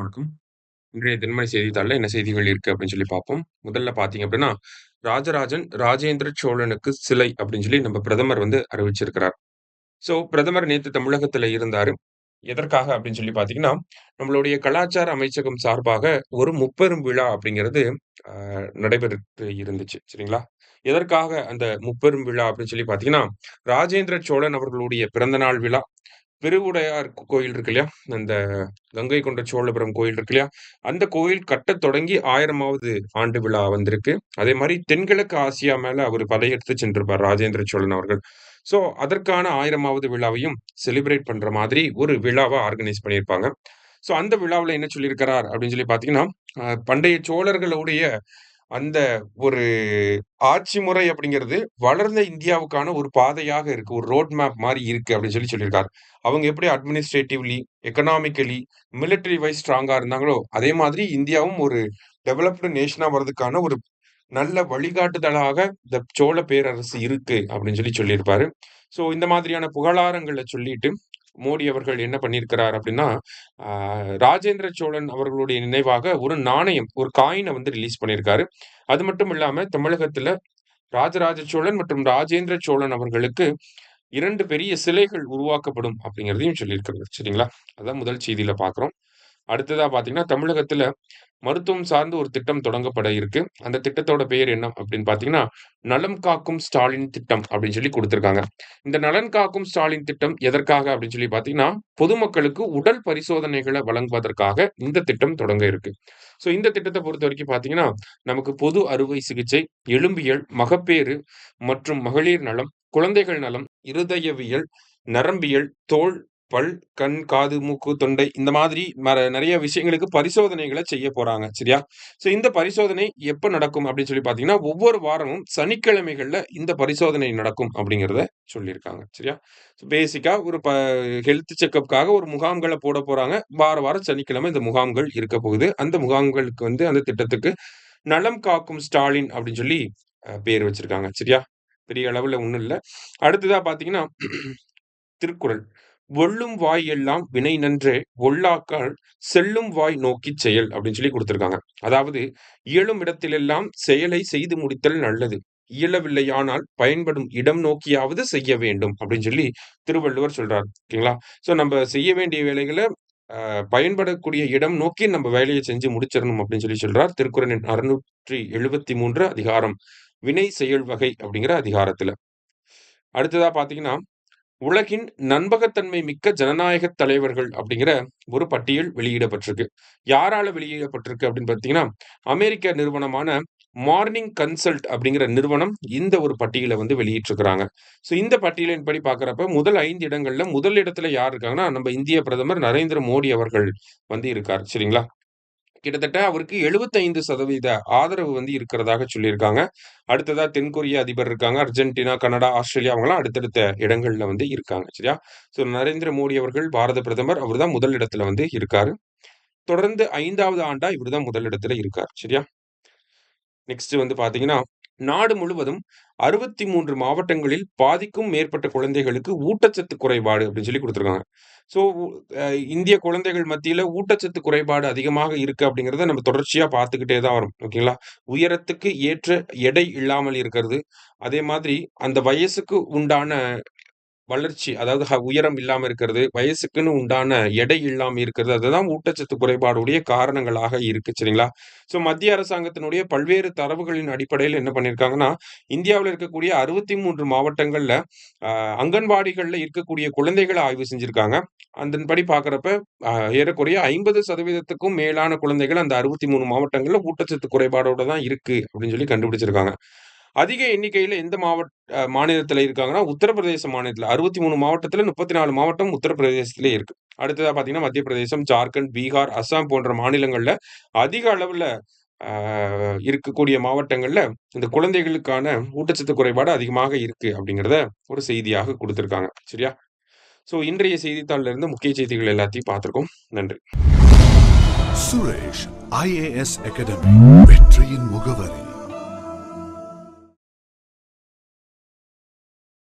வணக்கம். இன்றைய தினமணி செய்தித்தாள்ல என்ன செய்திகள் இருக்கு அப்படின்னு சொல்லி பார்ப்போம். முதல்ல பார்த்தீங்க அப்படின்னா, ராஜராஜன் ராஜேந்திர சோழனுக்கு சிலை அப்படின்னு சொல்லி நம்ம பிரதமர் வந்து அறிவிச்சிருக்கிறார். பிரதமர் நேத்து தமிழகத்துல இருந்தாரு. எதற்காக அப்படின்னு சொல்லி பார்த்தீங்கன்னா, நம்மளுடைய கலாச்சார அமைச்சகம் சார்பாக ஒரு முப்பெரும் விழா அப்படிங்கிறது அ நடைபெற்று இருந்துச்சு. சரிங்களா? எதற்காக அந்த முப்பெரும் விழா அப்படின்னு சொல்லி பார்த்தீங்கன்னா, ராஜேந்திர சோழன் அவர்களுடைய பிறந்த நாள் விழா, பெருவுடையார் கோயில் இருக்கு இல்லையா? அந்த கங்கை கொண்ட சோழபுரம் கோயில் இருக்கு இல்லையா? அந்த கோயில் கட்டத் தொடங்கி 1000வது ஆண்டு விழா வந்திருக்கு. அதே மாரி தென்கிழக்கு ஆசியா மேல அவரு படையெடுத்து சென்றிருப்பார் ராஜேந்திர சோழன் அவர்கள். அதற்கான 1000வது விழாவையும் செலிப்ரேட் பண்ற மாதிரி ஒரு விழாவ ஆர்கனைஸ் பண்ணியிருப்பாங்க. அந்த விழாவுல என்ன சொல்லியிருக்கிறார் அப்படின்னு சொல்லி பார்த்தீங்கன்னா, பண்டைய சோழர்களுடைய அந்த ஒரு ஆட்சி முறை அப்படிங்கிறது வளர்ந்த இந்தியாவுக்கான ஒரு பாதையாக இருக்கு. ஒரு ரோட் மேப் மாரி இருக்கு அப்படின்னு சொல்லியிருக்காரு. அவங்க எப்படி அட்மினிஸ்ட்ரேட்டிவ்லி, எக்கனாமிக்கலி, மிலிட்டரி வைஸ் ஸ்ட்ராங்கா இருந்தாங்களோ, அதே மாதிரி இந்தியாவும் ஒரு டெவலப்டு நேஷனா வர்றதுக்கான ஒரு நல்ல வழிகாட்டுதலாக இந்த சோழ பேரரசு இருக்கு அப்படின்னு சொல்லியிருப்பாரு. இந்த மாதிரியான புகழாரங்கள சொல்லிட்டு, மோடி அவர்கள் என்ன பண்ணியிருக்கிறார் அப்படின்னா, ஆ ராஜேந்திர சோழன் அவர்களுடைய நினைவாக ஒரு நாணயம், ஒரு காயின வந்து ரிலீஸ் பண்ணியிருக்காரு. அது மட்டும் இல்லாம தமிழகத்துல ராஜராஜ சோழன் மற்றும் ராஜேந்திர சோழன் அவர்களுக்கு 2 பெரிய சிலைகள் உருவாக்கப்படும் அப்படிங்கிறதையும் சொல்லியிருக்கிறார். சரிங்களா? அதான் முதல் செய்தியில பார்க்கிறோம். அடுத்ததா பார்த்தீங்கன்னா, தமிழகத்துல மருத்துவம் சார்ந்து ஒரு திட்டம் தொடங்கப்பட இருக்கு. அந்த திட்டத்தோட பெயர் என்ன அப்படின்னு பார்த்தீங்கன்னா, நலம் காக்கும் ஸ்டாலின் திட்டம் அப்படின்னு சொல்லி குடுத்திருக்காங்க. இந்த நலன் காக்கும் ஸ்டாலின் திட்டம் எதற்காக அப்படின்னு சொல்லி பார்த்தீங்கன்னா, பொதுமக்களுக்கு உடல் பரிசோதனைகள வழங்குவதற்காக இந்த திட்டம் தொடங்க இருக்கு. இந்த திட்டத்த பொறுத்தவரைக்கும் பார்த்தீங்கன்னா, நமக்கு பொது அறுவை சிகிச்சை, எலும்பியல், மகப்பேறு மற்றும் மகளிர் நலம், குழந்தைகள் நலம், இருதயவியல், நரம்பியல், தோல், பல், கண், காது, மூக்கு, தொண்டை இந்த மாதிரி நெறைய விஷயங்களுக்கு பரிசோதனைகள செய்ய போறாங்க. சரியா? இந்த பரிசோதனை எப்ப நடக்கும் அப்படின்னு சொல்லி பார்த்தீங்கன்னா, ஒவ்வொரு வாரமும் சனிக்கிழமைகள்ல இந்த பரிசோதனை நடக்கும் அப்படிங்கிறத சொல்லியிருக்காங்க. சரியா? பேசிக்கா ஒரு ஹெல்த் செக்கப்க்காக ஒரு முகாம்கள போறாங்க. வாரம் சனிக்கிழமை இந்த முகாம்கள் இருக்க போகுது. அந்த முகாம்களுக்கு வந்து அந்த திட்டத்துக்கு நலம் காக்கும் ஸ்டாலின் அப்படின்னு சொல்லி பேர் வச்சிருக்காங்க. சரியா? பெரிய அளவுல ஒண்ணும் இல்ல. அடுத்ததா பார்த்தீங்கன்னா, திருக்குறள். "ஒல்லும் வாய் எல்லாம் வினை நன்றே ஒல்லாக்கால் செல்லும் வாய் நோக்கிச் செயல்" அப்படின்னு சொல்லி குடுத்திருக்காங்க. அதாவது, "இயலும் இடத்திலெல்லாம் செயலை செய்து முடித்தல் நல்லது. இயலவில்லையானால் பயன்படும் இடம் நோக்கியாவது செய்ய வேண்டும்" அப்படின்னு சொல்லி திருவள்ளுவர் சொல்றார். ஓகேங்களா? நம்ப செய்ய வேண்டிய வேலைகள பயன்படக்கூடிய இடம் நோக்கி நம்ம வேலைய செஞ்சு முடிச்சிரணும் அப்படின்னு சொல்றார். திருக்குறள் எண் 673 அதிகாரம் வினை செயல் வகை அப்படிங்கிற அதிகாரத்துல. அடுத்ததா பார்த்தீங்கன்னா, உலகின் நம்பகத்தன்மை மிக்க ஜனநாயக தலைவர்கள் அப்படிங்கிற ஒரு பட்டியல் வெளியிடப்பட்டிருக்கு. யாரால வெளியிடப்பட்டிருக்கு அப்படின்னு பார்த்தீங்கன்னா, அமெரிக்க நிறுவனமான மார்னிங் கன்சல்ட் அப்படிங்கிற நிறுவனம் இந்த ஒரு பட்டியல வந்து வெளியிட்டிருக்கிறாங்க. இந்த பட்டியலின்படி பார்க்கிறப்ப முதல் 5 இடங்கள்ல முதல் இடத்துல யார் இருக்காங்கன்னா, நம்ம இந்திய பிரதமர் நரேந்திர மோடி அவர்கள் வந்து இருக்கார். சரிங்களா? கிட்டத்தட்ட அவருக்கு 75% ஆதரவு வந்து இருக்கிறதாக சொல்லியிருக்காங்க. அடுத்ததா தென்கொரிய அதிபர் இருக்காங்க. அர்ஜென்டினா, கனடா, ஆஸ்திரேலியா அவங்கலாம் அடுத்தடுத்த இடங்கள்ல வந்து இருக்காங்க. சரியா? நரேந்திர மோடி அவர்கள் பாரத பிரதமர். அவர் தான் முதல் இடத்துல வந்து இருக்காரு. தொடர்ந்து 5வது ஆண்டா இவரு தான் முதல் இடத்துல இருக்கார். சரியா? நெக்ஸ்ட் வந்து பார்த்தீங்கன்னா, நாடு முழுவதும் 63 மாவட்டங்களில் பாதிக்கும் மேற்பட்ட குழந்தைகளுக்கு ஊட்டச்சத்து குறைபாடு அப்படின்னு சொல்லி குடுத்துருக்காங்க. ஸோ அ இந்திய குழந்தைகள் மத்தியில ஊட்டச்சத்து குறைபாடு அதிகமாக இருக்கு அப்படிங்கிறத நம்ம தொடர்ச்சியா பார்த்துக்கிட்டே தான் வரோம். ஓகேங்களா? உயரத்துக்கு ஏற்ற எடை இல்லாமல் இருக்கிறது. அதே மாதிரி அந்த வயசுக்கு உண்டான வளர்ச்சி அதாவது உயரம் இல்லாம இருக்கிறது, வயசுக்குன்னு உண்டான எடை இல்லாம இருக்கிறது. அதுதான் ஊட்டச்சத்து குறைபாடுடைய காரணங்களாக இருக்கு. சரிங்களா? மத்திய அரசாங்கத்தினுடைய பல்வேறு தரவுகளின் அடிப்படையில என்ன பண்ணியிருக்காங்கன்னா, இந்தியாவுல இருக்கக்கூடிய 63 மாவட்டங்கள்ல அ அங்கன்வாடிகள்ல இருக்கக்கூடிய குழந்தைகள ஆய்வு செஞ்சிருக்காங்க. அதன்படி பார்க்கிறப்ப ஏறக்குறைய 50% மேலான குழந்தைகள் அந்த 63 மாவட்டங்கள்ல ஊட்டச்சத்து குறைபாடோட தான் இருக்கு அப்படின்னு சொல்லி கண்டுபிடிச்சிருக்காங்க. அதிக எண்ணிக்கையில எந்த மாநிலத்தில இருக்காங்கன்னா, உத்தரப்பிரதேச மாநிலத்தில 63 மாவட்டத்தில 34 மாவட்டம் உத்தரப்பிரதேசத்திலே இருக்கு. அடுத்ததா பார்த்தீங்கன்னா, மத்திய பிரதேசம், ஜார்க்கண்ட், பீகார், அஸ்ஸாம் போன்ற மாநிலங்கள்ல அதிக அளவுல ஆ இருக்கக்கூடிய மாவட்டங்கள்ல இந்த குழந்தைகளுக்கான ஊட்டச்சத்து குறைபாடு அதிகமாக இருக்கு அப்படிங்கிறத ஒரு செய்தியாக குடுத்திருக்காங்க. சரியா? இன்றைய செய்தித்தாள்ல இருந்து முக்கிய செய்திகள் எல்லாத்தையும் பார்த்திருக்கோம். நன்றி. சுரேஷ் IAS அகாடமி வெற்றியின் முகவரி.